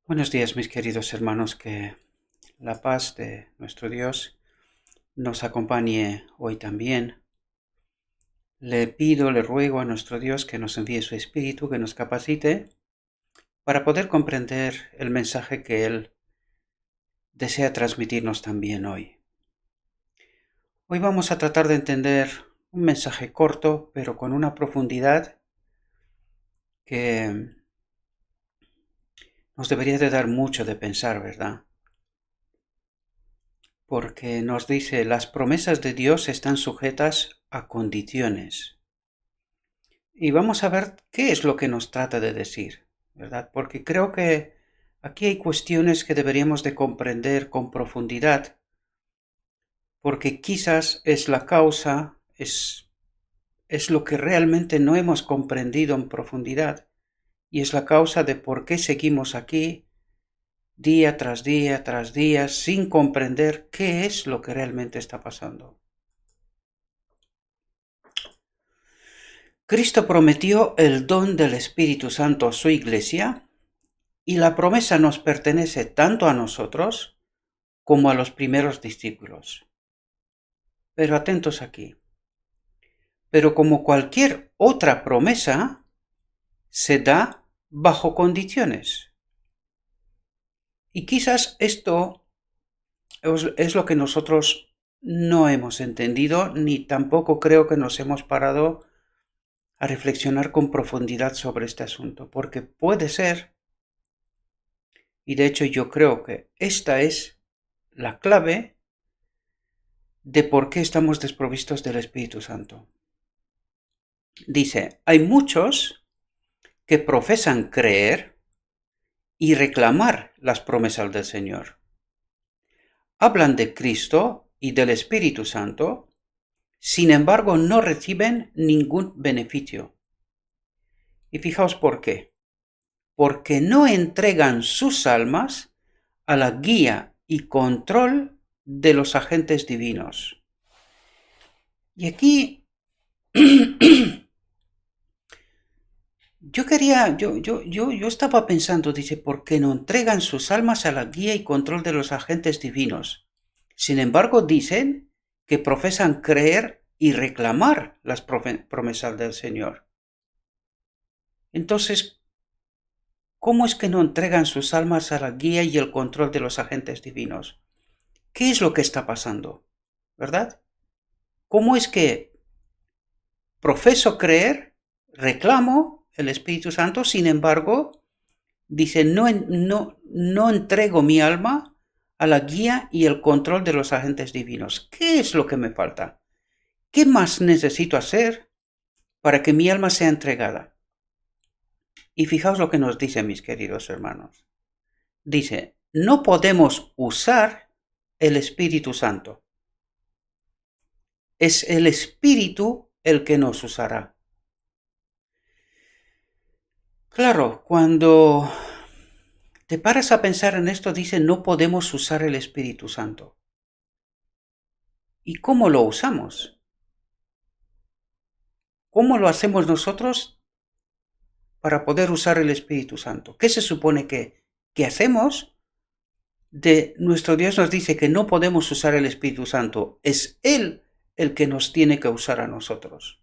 Buenos días, mis queridos hermanos, que la paz de nuestro Dios nos acompañe hoy también. Le ruego a nuestro Dios que nos envíe su Espíritu, que nos capacite para poder comprender el mensaje que Él desea transmitirnos también hoy. Hoy vamos a tratar de entender un mensaje corto, pero con una profundidad que nos debería de dar mucho de pensar, ¿verdad? Porque nos dice, las promesas de Dios están sujetas a condiciones. Y vamos a ver qué es lo que nos trata de decir, ¿verdad? Porque creo que aquí hay cuestiones que deberíamos de comprender con profundidad, porque quizás es la causa, es lo que realmente no hemos comprendido en profundidad, y es la causa de por qué seguimos aquí día tras día tras día sin comprender qué es lo que realmente está pasando. Cristo prometió el don del Espíritu Santo a su Iglesia, y la promesa nos pertenece tanto a nosotros como a los primeros discípulos. Pero atentos aquí. Pero como cualquier otra promesa, se da bajo condiciones. Y quizás esto es lo que nosotros no hemos entendido, ni tampoco creo que nos hemos parado a reflexionar con profundidad sobre este asunto, porque puede ser, y de hecho yo creo que esta es la clave de por qué estamos desprovistos del Espíritu Santo. Dice, hay muchos que profesan creer y reclamar las promesas del Señor. Hablan de Cristo y del Espíritu Santo, sin embargo no reciben ningún beneficio. Y fijaos por qué. Porque no entregan sus almas a la guía y control de los agentes divinos. Y aquí yo estaba pensando, dice, ¿por qué no entregan sus almas a la guía y control de los agentes divinos? Sin embargo, dicen que profesan creer y reclamar las promesas del Señor. Entonces, ¿cómo es que no entregan sus almas a la guía y el control de los agentes divinos? ¿Qué es lo que está pasando? ¿Verdad? ¿Cómo es que profeso creer, reclamo el Espíritu Santo, sin embargo, dice, no entrego mi alma a la guía y el control de los agentes divinos? ¿Qué es lo que me falta? ¿Qué más necesito hacer para que mi alma sea entregada? Y fijaos lo que nos dice, mis queridos hermanos. Dice, no podemos usar el Espíritu Santo. Es el Espíritu el que nos usará. Claro, cuando te paras a pensar en esto, dice, no podemos usar el Espíritu Santo. ¿Y cómo lo usamos? ¿Cómo lo hacemos nosotros para poder usar el Espíritu Santo? ¿Qué se supone que hacemos? Nuestro Dios nos dice que no podemos usar el Espíritu Santo. Es Él el que nos tiene que usar a nosotros.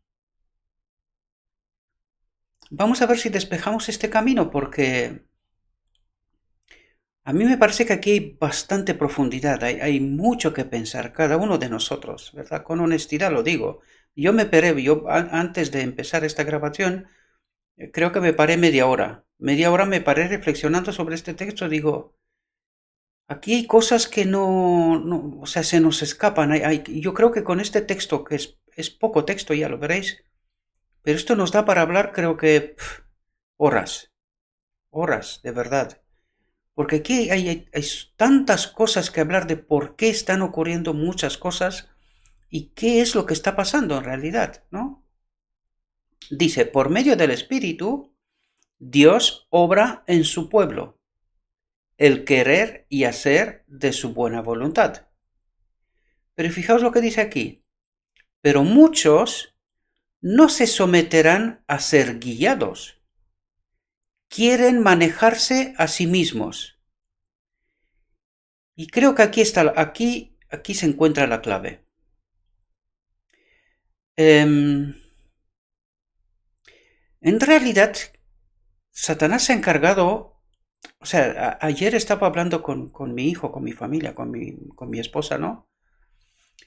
Vamos a ver si despejamos este camino, porque a mí me parece que aquí hay bastante profundidad, hay mucho que pensar, cada uno de nosotros, ¿verdad? Con honestidad lo digo. Antes de empezar esta grabación, creo que me paré media hora. Media hora me paré reflexionando sobre este texto, digo, aquí hay cosas que o sea, se nos escapan. Yo creo que con este texto, que es poco texto, ya lo veréis, pero esto nos da para hablar, creo que horas, de verdad. Porque aquí hay tantas cosas que hablar de por qué están ocurriendo muchas cosas y qué es lo que está pasando en realidad, ¿no? Dice, por medio del Espíritu, Dios obra en su pueblo, el querer y hacer de su buena voluntad. Pero fijaos lo que dice aquí, pero muchos no se someterán a ser guiados. quieren manejarse a sí mismos. Y creo que aquí se encuentra la clave. En realidad, Satanás se ha encargado, o sea, ayer estaba hablando con mi hijo, con mi familia, con mi esposa, ¿no?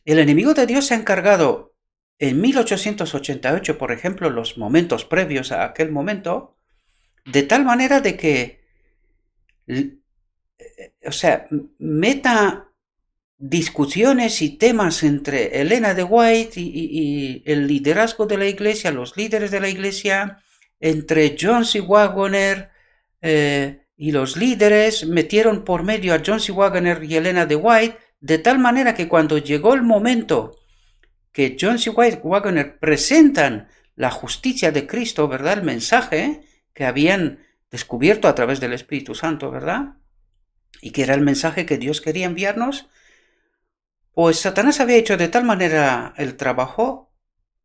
El enemigo de Dios se ha encargado en 1888, por ejemplo, los momentos previos a aquel momento, de tal manera de que, o sea, meta discusiones y temas entre Elena de White y el liderazgo de la iglesia, los líderes de la iglesia, entre John C. Waggoner y los líderes, metieron por medio a John C. Waggoner y Elena de White, de tal manera que cuando llegó el momento que John C. Waggoner presentan la justicia de Cristo, ¿verdad? El mensaje que habían descubierto a través del Espíritu Santo, ¿verdad? Y que era el mensaje que Dios quería enviarnos. Pues Satanás había hecho de tal manera el trabajo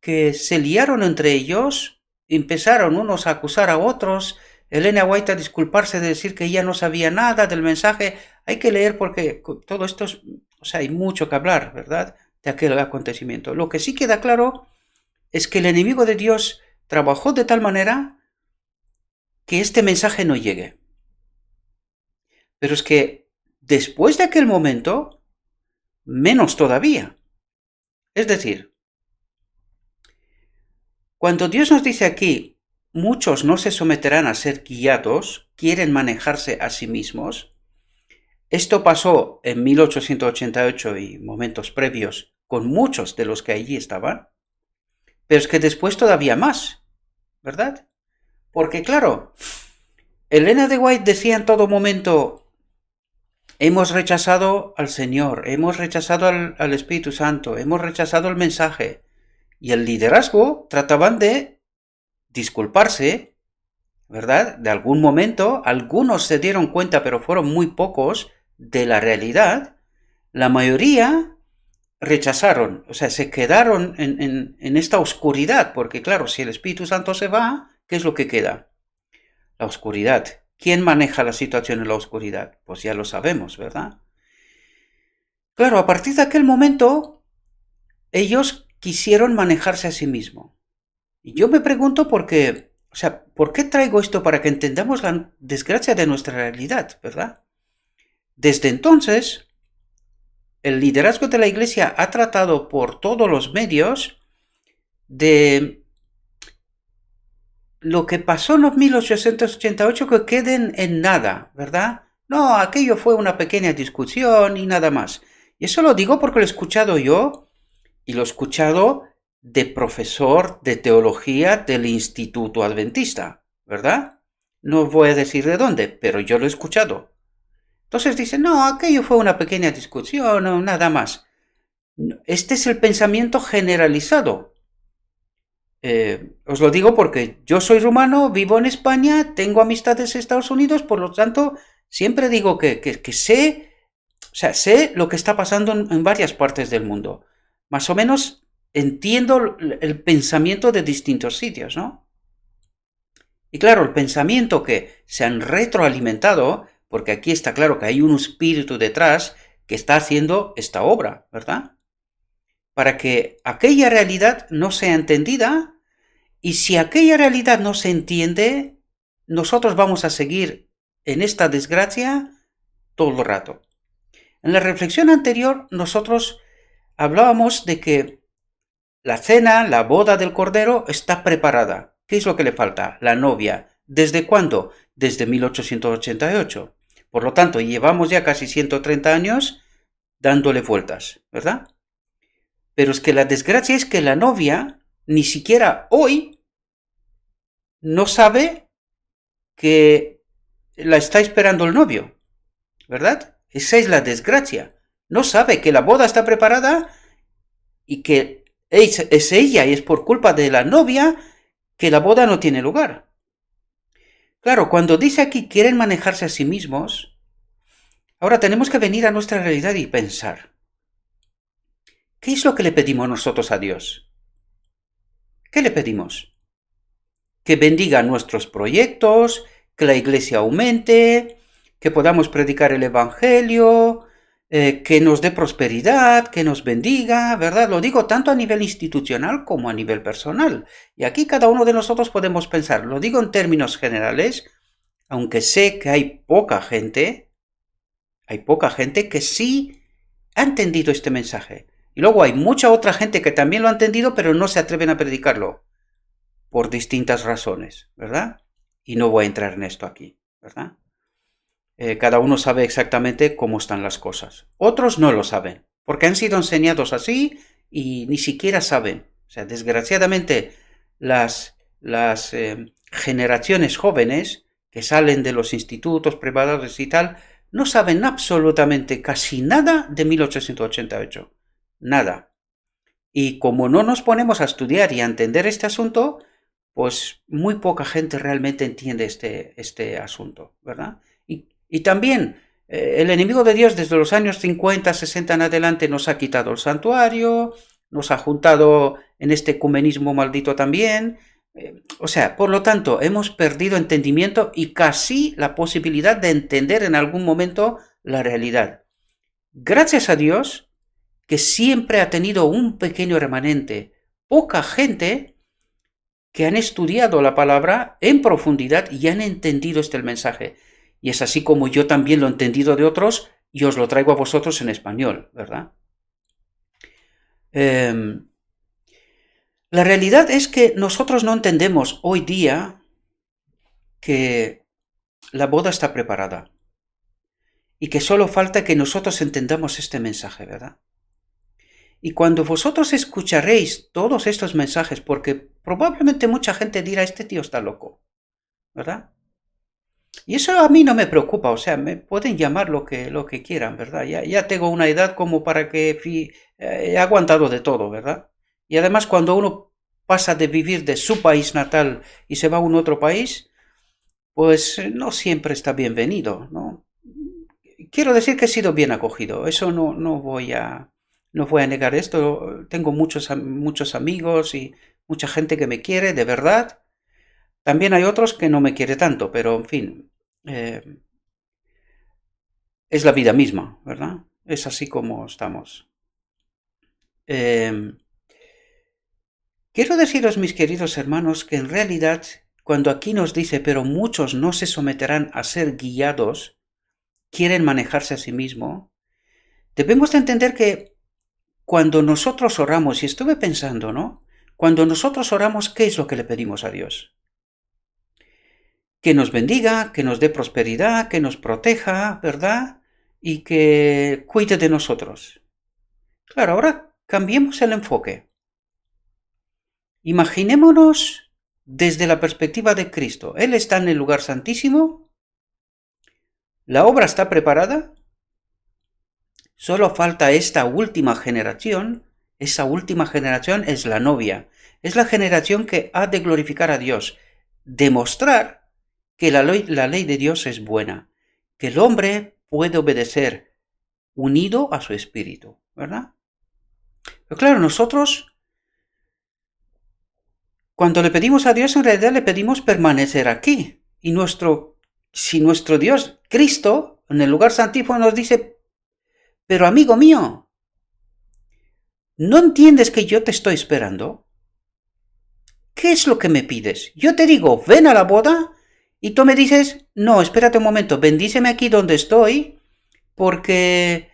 que se liaron entre ellos, empezaron unos a acusar a otros, Elena White a disculparse de decir que ella no sabía nada del mensaje. Hay que leer porque todo esto es, o sea, hay mucho que hablar, ¿verdad?, de aquel acontecimiento. Lo que sí queda claro es que el enemigo de Dios trabajó de tal manera que este mensaje no llegue. Pero es que después de aquel momento, menos todavía. Es decir, cuando Dios nos dice aquí, muchos no se someterán a ser guiados, quieren manejarse a sí mismos, esto pasó en 1888 y momentos previos con muchos de los que allí estaban, pero es que después todavía más, ¿verdad? Porque claro, Elena de White decía en todo momento, hemos rechazado al Señor, hemos rechazado al Espíritu Santo, hemos rechazado el mensaje. Y el liderazgo trataban de disculparse, ¿verdad? De algún momento, algunos se dieron cuenta, pero fueron muy pocos, de la realidad. La mayoría rechazaron, o sea, se quedaron en esta oscuridad, porque claro, si el Espíritu Santo se va, ¿qué es lo que queda? La oscuridad. ¿Quién maneja la situación en la oscuridad? Pues ya lo sabemos, ¿verdad? Claro, a partir de aquel momento, ellos quisieron manejarse a sí mismos. Y yo me pregunto por qué, o sea, ¿por qué traigo esto? Para que entendamos la desgracia de nuestra realidad, ¿verdad? Desde entonces, el liderazgo de la Iglesia ha tratado por todos los medios de lo que pasó en 1888 que queden en nada, ¿verdad? No, aquello fue una pequeña discusión y nada más. Y eso lo digo porque lo he escuchado yo y lo he escuchado de profesor de teología del Instituto Adventista, ¿verdad? No voy a decir de dónde, pero yo lo he escuchado. Entonces dicen, no, aquello fue una pequeña discusión o nada más. Este es el pensamiento generalizado. Os lo digo porque yo soy rumano, vivo en España, tengo amistades en Estados Unidos, por lo tanto, siempre digo que sé, o sea, sé lo que está pasando en varias partes del mundo. Más o menos entiendo el pensamiento de distintos sitios, ¿no? Y claro, el pensamiento que se han retroalimentado, porque aquí está claro que hay un espíritu detrás que está haciendo esta obra, ¿verdad? Para que aquella realidad no sea entendida, y si aquella realidad no se entiende, nosotros vamos a seguir en esta desgracia todo el rato. En la reflexión anterior nosotros hablábamos de que la cena, la boda del Cordero está preparada. ¿Qué es lo que le falta? La novia. ¿Desde cuándo? Desde 1888. Por lo tanto, llevamos ya casi 130 años dándole vueltas, ¿verdad? Pero es que la desgracia es que la novia ni siquiera hoy no sabe que la está esperando el novio, ¿verdad? Esa es la desgracia. No sabe que la boda está preparada y que es ella y es por culpa de la novia que la boda no tiene lugar. Claro, cuando dice aquí quieren manejarse a sí mismos, ahora tenemos que venir a nuestra realidad y pensar, ¿qué es lo que le pedimos nosotros a Dios? ¿Qué le pedimos? Que bendiga nuestros proyectos, que la iglesia aumente, que podamos predicar el evangelio, que nos dé prosperidad, que nos bendiga, ¿verdad? Lo digo tanto a nivel institucional como a nivel personal. Y aquí cada uno de nosotros podemos pensar, lo digo en términos generales, aunque sé que hay poca gente que sí ha entendido este mensaje. Y luego hay mucha otra gente que también lo ha entendido, pero no se atreven a predicarlo por distintas razones, ¿verdad? Y no voy a entrar en esto aquí, ¿verdad? Cada uno sabe exactamente cómo están las cosas. Otros no lo saben, porque han sido enseñados así y ni siquiera saben. O sea, desgraciadamente, las generaciones jóvenes que salen de los institutos privados y tal, no saben absolutamente casi nada de 1888. Nada. Y como no nos ponemos a estudiar y a entender este asunto, pues muy poca gente realmente entiende este asunto, ¿verdad? Y también el enemigo de Dios desde los años 50, 60 en adelante nos ha quitado el santuario, nos ha juntado en este ecumenismo maldito también. O sea, por lo tanto, hemos perdido entendimiento y casi la posibilidad de entender en algún momento la realidad. Gracias a Dios, que siempre ha tenido un pequeño remanente, poca gente que han estudiado la palabra en profundidad y han entendido el mensaje. Y es así como yo también lo he entendido de otros y os lo traigo a vosotros en español, ¿verdad? La realidad es que nosotros no entendemos hoy día que la boda está preparada y que solo falta que nosotros entendamos este mensaje, ¿verdad? Y cuando vosotros escucharéis todos estos mensajes, porque probablemente mucha gente dirá, este tío está loco, ¿verdad? Y eso a mí no me preocupa, o sea, me pueden llamar lo que quieran, ¿verdad? Ya tengo una edad como para que he aguantado de todo, ¿verdad? Y además cuando uno pasa de vivir de su país natal y se va a un otro país, pues no siempre está bienvenido, ¿no? Quiero decir que he sido bien acogido, eso no voy a negar esto. Tengo muchos amigos y mucha gente que me quiere, de verdad. También hay otros que no me quiere tanto, pero en fin, es la vida misma, ¿verdad? Es así como estamos. Quiero deciros, mis queridos hermanos, que en realidad, cuando aquí nos dice, pero muchos no se someterán a ser guiados, quieren manejarse a sí mismos, debemos de entender que cuando nosotros oramos, y estuve pensando, ¿no? Cuando nosotros oramos, ¿qué es lo que le pedimos a Dios? Que nos bendiga, que nos dé prosperidad, que nos proteja, ¿verdad? Y que cuide de nosotros. Claro, ahora cambiemos el enfoque. Imaginémonos desde la perspectiva de Cristo. Él está en el lugar santísimo, la obra está preparada, solo falta esta última generación. Esa última generación es la novia, es la generación que ha de glorificar a Dios, demostrar que la ley de Dios es buena, que el hombre puede obedecer unido a su espíritu, ¿verdad? Pero claro, nosotros, cuando le pedimos a Dios, en realidad le pedimos permanecer aquí. Y si nuestro Dios, Cristo, en el lugar santísimo nos dice, pero amigo mío, ¿no entiendes que yo te estoy esperando? ¿Qué es lo que me pides? Yo te digo, ven a la boda, y tú me dices, no, espérate un momento, bendíceme aquí donde estoy, porque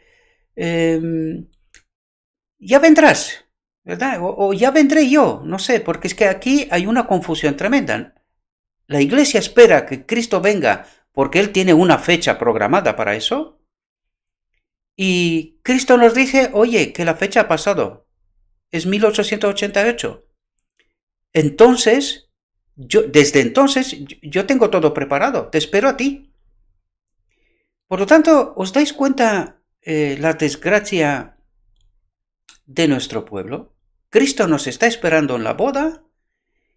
ya vendrás, ¿verdad? O ya vendré yo, no sé, porque es que aquí hay una confusión tremenda. La iglesia espera que Cristo venga porque Él tiene una fecha programada para eso. Y Cristo nos dice, oye, que la fecha ha pasado. Es 1888. Entonces, desde entonces, yo tengo todo preparado. Te espero a ti. Por lo tanto, ¿os dais cuenta la desgracia de nuestro pueblo? Cristo nos está esperando en la boda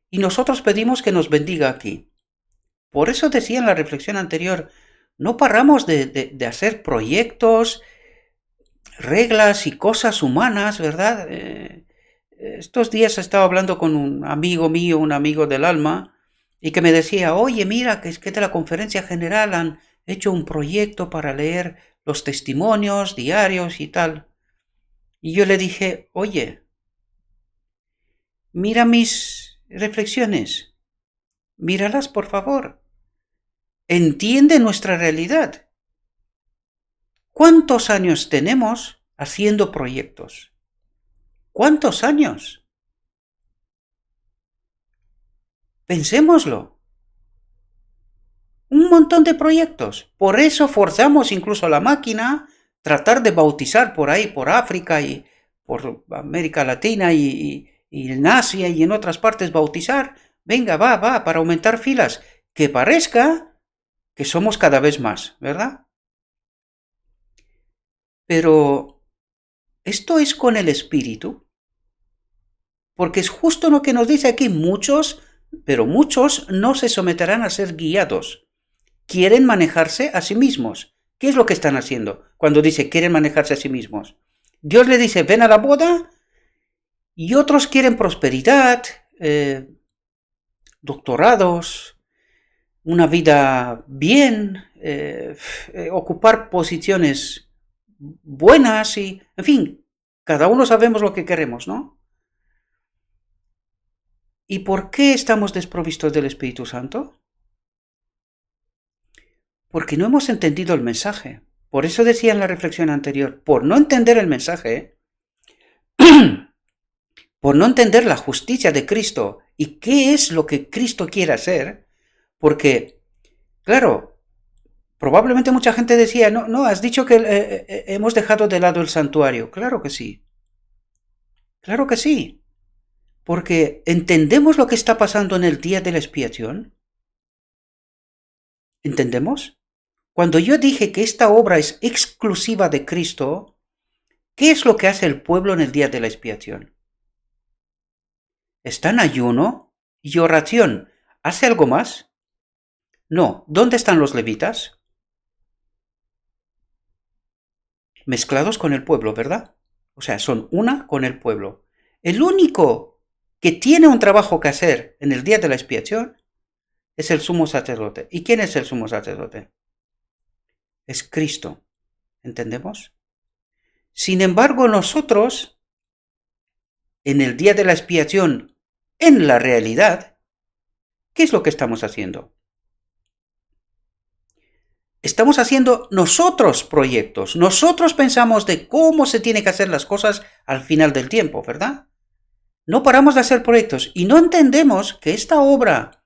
y nosotros pedimos que nos bendiga aquí. Por eso decía en la reflexión anterior, no paramos de hacer proyectos, reglas y cosas humanas, ¿verdad? Estos días he estado hablando con un amigo mío, un amigo del alma, y que me decía, oye, mira, que es que de la conferencia general han hecho un proyecto para leer los testimonios diarios y tal. Y yo le dije, oye, mira mis reflexiones, míralas por favor, entiende nuestra realidad. ¿Cuántos años tenemos haciendo proyectos? ¿Cuántos años? Pensémoslo. Un montón de proyectos. Por eso forzamos incluso a la máquina tratar de bautizar por ahí, por África y por América Latina y en Asia y en otras partes bautizar. Venga, va, para aumentar filas. Que parezca que somos cada vez más, ¿verdad? Pero esto es con el espíritu, porque es justo lo que nos dice aquí. Muchos, pero muchos no se someterán a ser guiados. Quieren manejarse a sí mismos. ¿Qué es lo que están haciendo cuando dice quieren manejarse a sí mismos? Dios le dice ven a la boda y otros quieren prosperidad, doctorados, una vida bien, ocupar posiciones buenas y, en fin, cada uno sabemos lo que queremos, ¿no? ¿Y por qué estamos desprovistos del Espíritu Santo? Porque no hemos entendido el mensaje. Por eso decía en la reflexión anterior, por no entender el mensaje, por no entender la justicia de Cristo y qué es lo que Cristo quiere hacer, porque, claro, probablemente mucha gente decía, no, has dicho que hemos dejado de lado el santuario. Claro que sí, porque entendemos lo que está pasando en el día de la expiación. ¿Entendemos? Cuando yo dije que esta obra es exclusiva de Cristo, ¿qué es lo que hace el pueblo en el día de la expiación? Está en ayuno y oración. ¿Hace algo más? No. ¿Dónde están los levitas? Mezclados con el pueblo, ¿verdad? O sea, son una con el pueblo. El único que tiene un trabajo que hacer en el día de la expiación es el sumo sacerdote. ¿Y quién es el sumo sacerdote? Es Cristo. ¿Entendemos? Sin embargo, nosotros, en el día de la expiación, en la realidad, ¿qué es lo que estamos haciendo? Estamos haciendo nosotros proyectos. Nosotros pensamos de cómo se tienen que hacer las cosas al final del tiempo, ¿verdad? No paramos de hacer proyectos y no entendemos que esta obra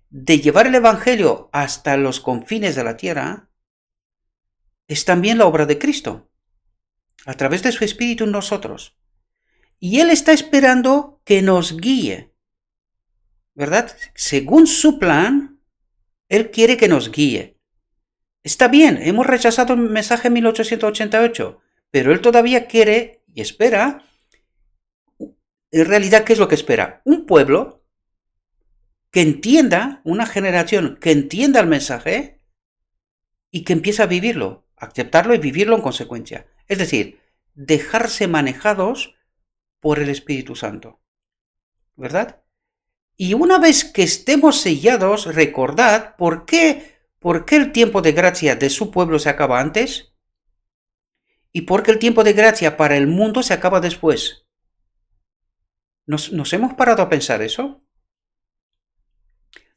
de llevar el Evangelio hasta los confines de la tierra es también la obra de Cristo, a través de su Espíritu en nosotros. Y Él está esperando que nos guíe, ¿verdad? Según su plan, Él quiere que nos guíe. Está bien, hemos rechazado el mensaje 1888, pero Él todavía quiere y espera. En realidad, ¿qué es lo que espera? Un pueblo que entienda, una generación que entienda el mensaje y que empiece a vivirlo, aceptarlo y vivirlo en consecuencia. Es decir, dejarse manejados por el Espíritu Santo, ¿verdad? Y una vez que estemos sellados, recordad por qué el tiempo de gracia de su pueblo se acaba antes y por qué el tiempo de gracia para el mundo se acaba después. ¿Nos hemos parado a pensar eso?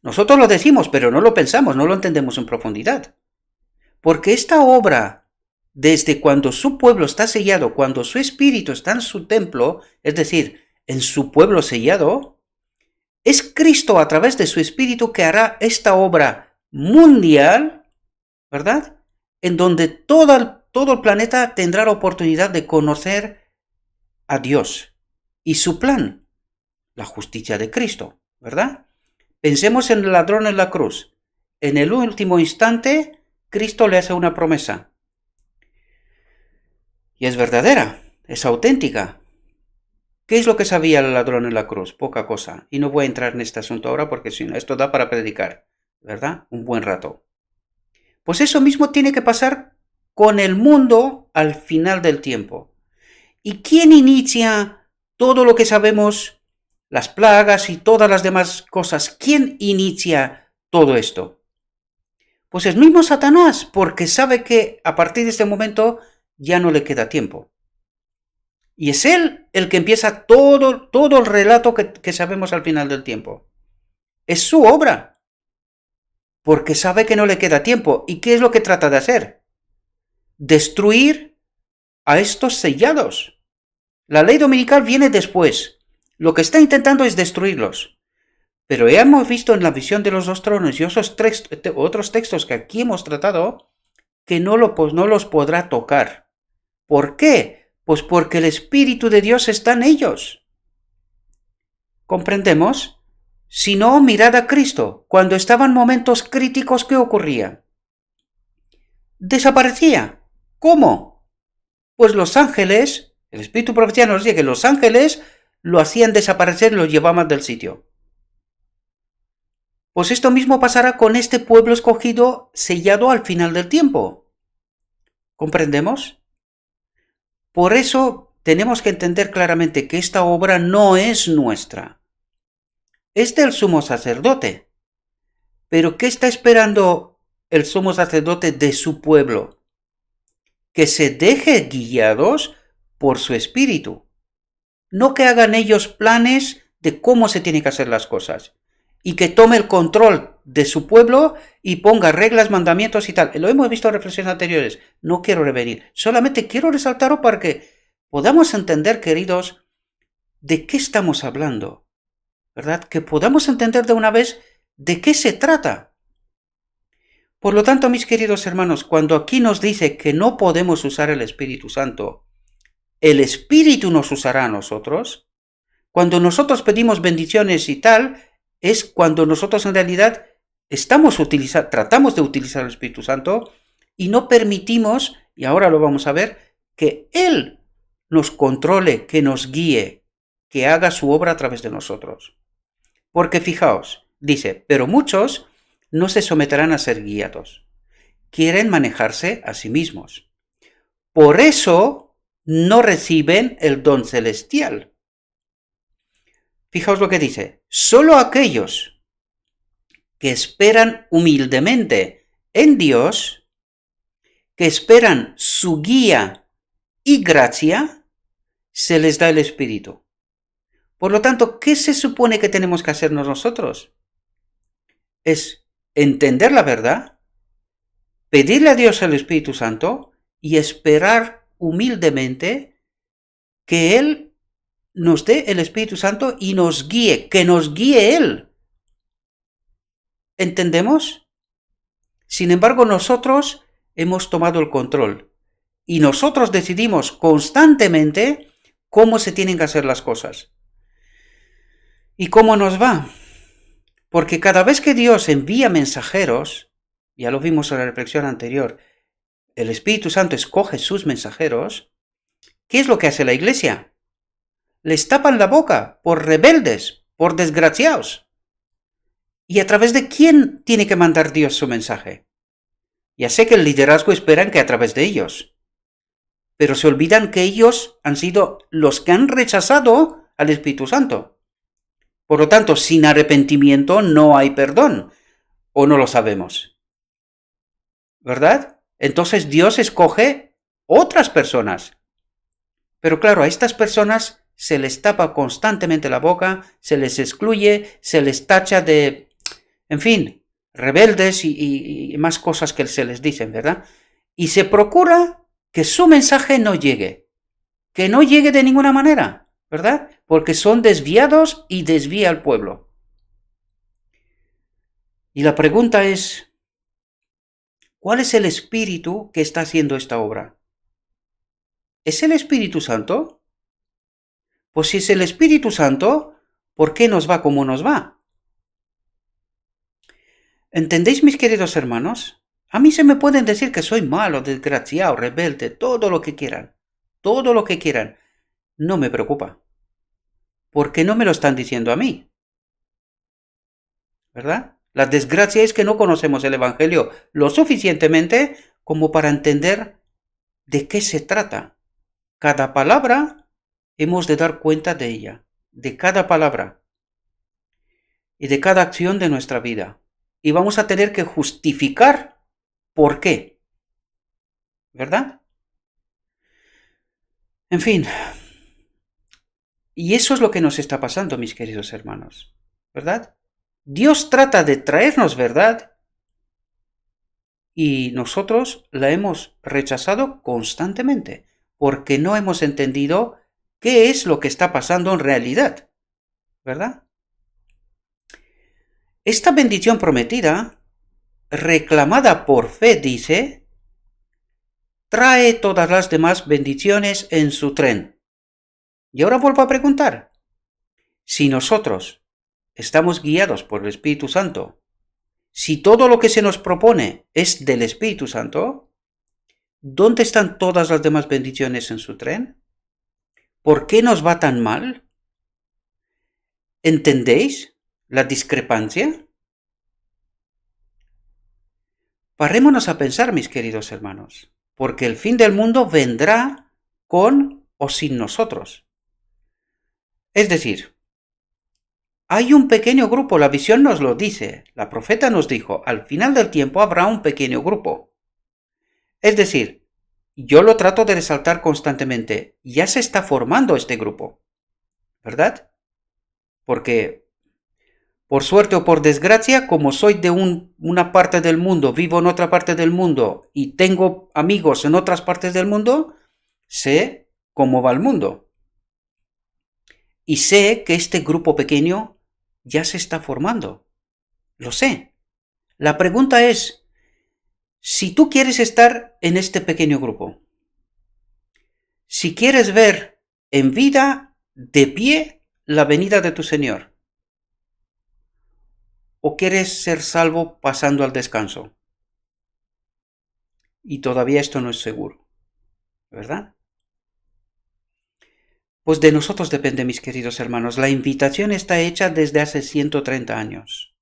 Nosotros lo decimos, pero no lo pensamos, no lo entendemos en profundidad. Porque esta obra, desde cuando su pueblo está sellado, cuando su espíritu está en su templo, es decir, en su pueblo sellado, es Cristo a través de su espíritu que hará esta obra mundial, ¿verdad? En donde todo el planeta tendrá la oportunidad de conocer a Dios y su plan, la justicia de Cristo, ¿verdad? Pensemos en el ladrón en la cruz. En el último instante, Cristo le hace una promesa. Y es verdadera, es auténtica. ¿Qué es lo que sabía el ladrón en la cruz? Poca cosa. Y no voy a entrar en este asunto ahora porque si no, esto da para predicar, ¿verdad? Un buen rato. Pues eso mismo tiene que pasar con el mundo al final del tiempo. ¿Y quién inicia todo lo que sabemos, las plagas y todas las demás cosas. ¿Quién inicia todo esto? Pues el mismo Satanás, porque sabe que a partir de este momento ya no le queda tiempo. Y es él el que empieza todo el relato que sabemos al final del tiempo. Es su obra, porque sabe que no le queda tiempo. ¿Y qué es lo que trata de hacer? Destruir a estos sellados. La ley dominical viene después. Lo que está intentando es destruirlos. Pero ya hemos visto en la visión de los dos tronos y otros textos que aquí hemos tratado que no los podrá tocar. ¿Por qué? Pues porque el Espíritu de Dios está en ellos. ¿Comprendemos? Si no, mirad a Cristo. Cuando estaban momentos críticos, ¿qué ocurría? Desaparecía. ¿Cómo? Pues los ángeles, el Espíritu Profecía nos dice que los ángeles lo hacían desaparecer y lo llevaban del sitio. Pues esto mismo pasará con este pueblo escogido sellado al final del tiempo. ¿Comprendemos? Por eso tenemos que entender claramente que esta obra no es nuestra. Es del sumo sacerdote. Pero ¿qué está esperando el sumo sacerdote de su pueblo? Que se deje guiados por su espíritu. No que hagan ellos planes de cómo se tienen que hacer las cosas. Y que tome el control de su pueblo y ponga reglas, mandamientos y tal. Lo hemos visto en reflexiones anteriores. No quiero revenir. Solamente quiero resaltarlo para que podamos entender, queridos, de qué estamos hablando. ¿Verdad? Que podamos entender de una vez de qué se trata. Por lo tanto, mis queridos hermanos, cuando aquí nos dice que no podemos usar el Espíritu Santo, el Espíritu nos usará a nosotros. Cuando nosotros pedimos bendiciones y tal, es cuando nosotros en realidad tratamos de utilizar el Espíritu Santo y no permitimos, y ahora lo vamos a ver, que Él nos controle, que nos guíe, que haga su obra a través de nosotros. Porque fijaos, dice, pero muchos no se someterán a ser guiados. Quieren manejarse a sí mismos. Por eso no reciben el don celestial. Fijaos lo que dice. Solo aquellos que esperan humildemente en Dios, que esperan su guía y gracia, se les da el Espíritu. Por lo tanto, ¿qué se supone que tenemos que hacer nosotros? Es entender la verdad, pedirle a Dios el Espíritu Santo y esperar humildemente que Él nos dé el Espíritu Santo y nos guíe, que nos guíe Él. ¿Entendemos? Sin embargo, nosotros hemos tomado el control y nosotros decidimos constantemente cómo se tienen que hacer las cosas. ¿Y cómo nos va? Porque cada vez que Dios envía mensajeros, ya lo vimos en la reflexión anterior, el Espíritu Santo escoge sus mensajeros, ¿qué es lo que hace la Iglesia? Les tapan la boca por rebeldes, por desgraciados. ¿Y a través de quién tiene que mandar Dios su mensaje? Ya sé que el liderazgo esperan que a través de ellos, pero se olvidan que ellos han sido los que han rechazado al Espíritu Santo. Por lo tanto, sin arrepentimiento no hay perdón, o no lo sabemos, ¿verdad? Entonces Dios escoge otras personas. Pero claro, a estas personas se les tapa constantemente la boca, se les excluye, se les tacha de, en fin, rebeldes y más cosas que se les dicen, ¿verdad? Y se procura que su mensaje no llegue, que no llegue de ninguna manera, ¿verdad? Porque son desviados y desvía al pueblo. Y la pregunta es, ¿cuál es el espíritu que está haciendo esta obra? ¿Es el Espíritu Santo? Pues si es el Espíritu Santo, ¿por qué nos va como nos va? ¿Entendéis, mis queridos hermanos? A mí se me pueden decir que soy malo, desgraciado, rebelde, todo lo que quieran. Todo lo que quieran. No me preocupa. Porque no me lo están diciendo a mí. ¿Verdad? La desgracia es que no conocemos el Evangelio lo suficientemente como para entender de qué se trata. Cada palabra hemos de dar cuenta de ella, de cada palabra. y de cada acción de nuestra vida. Y vamos a tener que justificar por qué. ¿Verdad? En fin. Y eso es lo que nos está pasando, mis queridos hermanos. ¿Verdad? Dios trata de traernos verdad y nosotros la hemos rechazado constantemente porque no hemos entendido qué es lo que está pasando en realidad. ¿Verdad? Esta bendición prometida, reclamada por fe, dice, trae todas las demás bendiciones en su tren. Y ahora vuelvo a preguntar, si nosotros estamos guiados por el Espíritu Santo, si todo lo que se nos propone es del Espíritu Santo, ¿dónde están todas las demás bendiciones en su tren? ¿Por qué nos va tan mal? ¿Entendéis la discrepancia? Parémonos a pensar, mis queridos hermanos, porque el fin del mundo vendrá con o sin nosotros. Es decir, hay un pequeño grupo, la visión nos lo dice, la profeta nos dijo, al final del tiempo habrá un pequeño grupo. Es decir, yo lo trato de resaltar constantemente, ya se está formando este grupo, ¿verdad? Porque, por suerte o por desgracia, como soy de una parte del mundo, vivo en otra parte del mundo y tengo amigos en otras partes del mundo, sé cómo va el mundo. Y sé que este grupo pequeño ya se está formando. Lo sé. La pregunta es, si tú quieres estar en este pequeño grupo, si quieres ver en vida, de pie, la venida de tu Señor, o quieres ser salvo pasando al descanso, y todavía esto no es seguro, ¿verdad? Pues de nosotros depende, mis queridos hermanos. La invitación está hecha desde hace 130 años.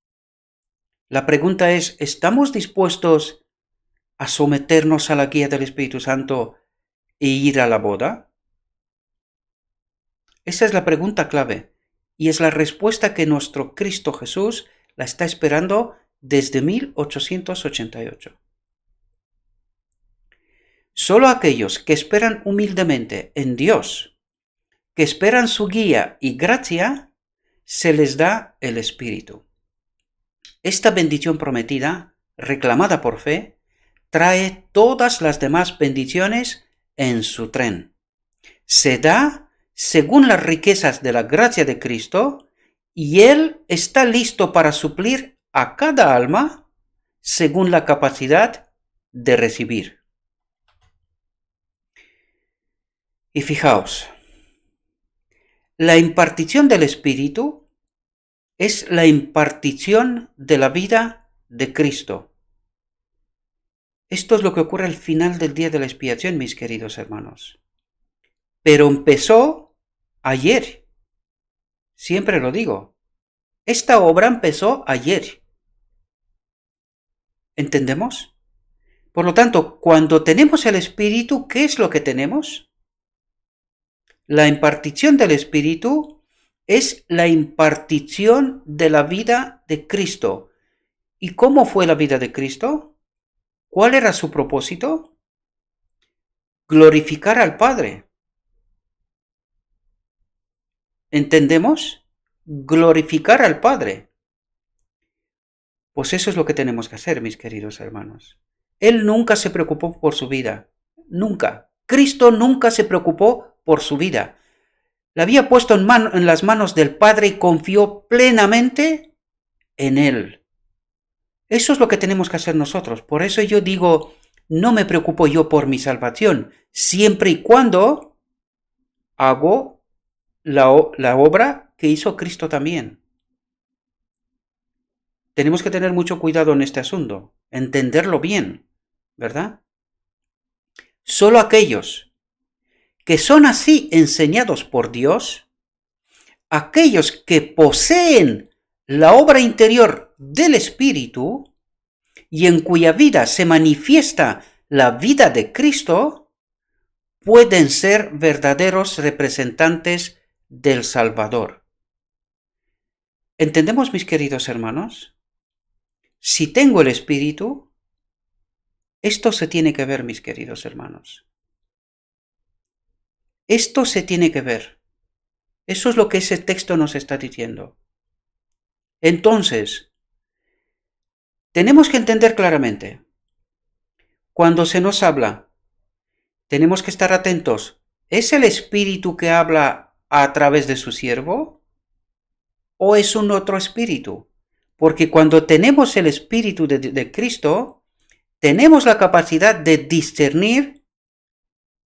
La pregunta es, ¿estamos dispuestos a someternos a la guía del Espíritu Santo e ir a la boda? Esa es la pregunta clave y es la respuesta que nuestro Cristo Jesús la está esperando desde 1888. Solo aquellos que esperan humildemente en Dios, que esperan su guía y gracia, se les da el Espíritu. Esta bendición prometida, reclamada por fe, trae todas las demás bendiciones en su tren. Se da según las riquezas de la gracia de Cristo y Él está listo para suplir a cada alma según la capacidad de recibir. Y fijaos, la impartición del Espíritu es la impartición de la vida de Cristo. Esto es lo que ocurre al final del día de la expiación, mis queridos hermanos. Pero empezó ayer. Siempre lo digo. Esta obra empezó ayer. ¿Entendemos? Por lo tanto, cuando tenemos el Espíritu, ¿qué es lo que tenemos? La impartición del Espíritu es la impartición de la vida de Cristo. ¿Y cómo fue la vida de Cristo? ¿Cuál era su propósito? Glorificar al Padre. ¿Entendemos? Glorificar al Padre. Pues eso es lo que tenemos que hacer, mis queridos hermanos. Él nunca se preocupó por su vida. Nunca. Cristo nunca se preocupó por su vida. La había puesto en las manos del Padre y confió plenamente en Él. Eso es lo que tenemos que hacer nosotros. Por eso yo digo, no me preocupo yo por mi salvación, siempre y cuando hago la obra que hizo Cristo también. Tenemos que tener mucho cuidado en este asunto, entenderlo bien, ¿verdad? Solo aquellos que son así enseñados por Dios, aquellos que poseen la obra interior del Espíritu y en cuya vida se manifiesta la vida de Cristo, pueden ser verdaderos representantes del Salvador. ¿Entendemos, mis queridos hermanos? Si tengo el Espíritu, esto se tiene que ver, mis queridos hermanos. Esto se tiene que ver. Eso es lo que ese texto nos está diciendo. Entonces, tenemos que entender claramente, cuando se nos habla, tenemos que estar atentos. ¿Es el Espíritu que habla a través de su siervo? ¿O es un otro espíritu? Porque cuando tenemos el Espíritu de Cristo, tenemos la capacidad de discernir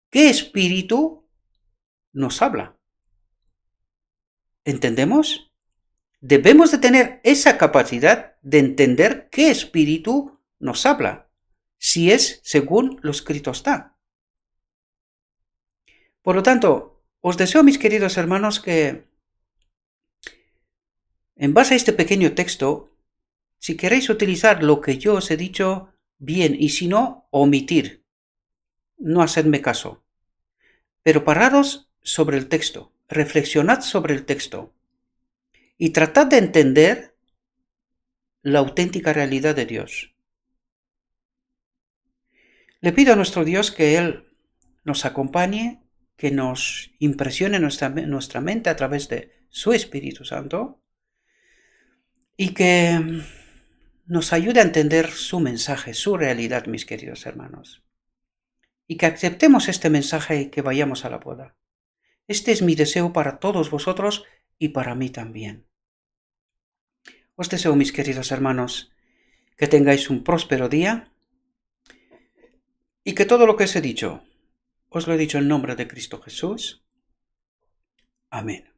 qué espíritu nos habla. ¿Entendemos? Debemos de tener esa capacidad de entender qué espíritu nos habla, si es según lo escrito está. Por lo tanto, os deseo, mis queridos hermanos, que en base a este pequeño texto, si queréis utilizar lo que yo os he dicho, bien, y si no, omitir. No hacedme caso. Pero pararos sobre el texto, reflexionad sobre el texto y tratad de entender la auténtica realidad de Dios. Le pido a nuestro Dios que Él nos acompañe, que nos impresione nuestra mente a través de su Espíritu Santo y que nos ayude a entender su mensaje, su realidad, mis queridos hermanos. Y que aceptemos este mensaje y que vayamos a la boda. Este es mi deseo para todos vosotros y para mí también. Os deseo, mis queridos hermanos, que tengáis un próspero día y que todo lo que os he dicho, os lo he dicho en nombre de Cristo Jesús. Amén.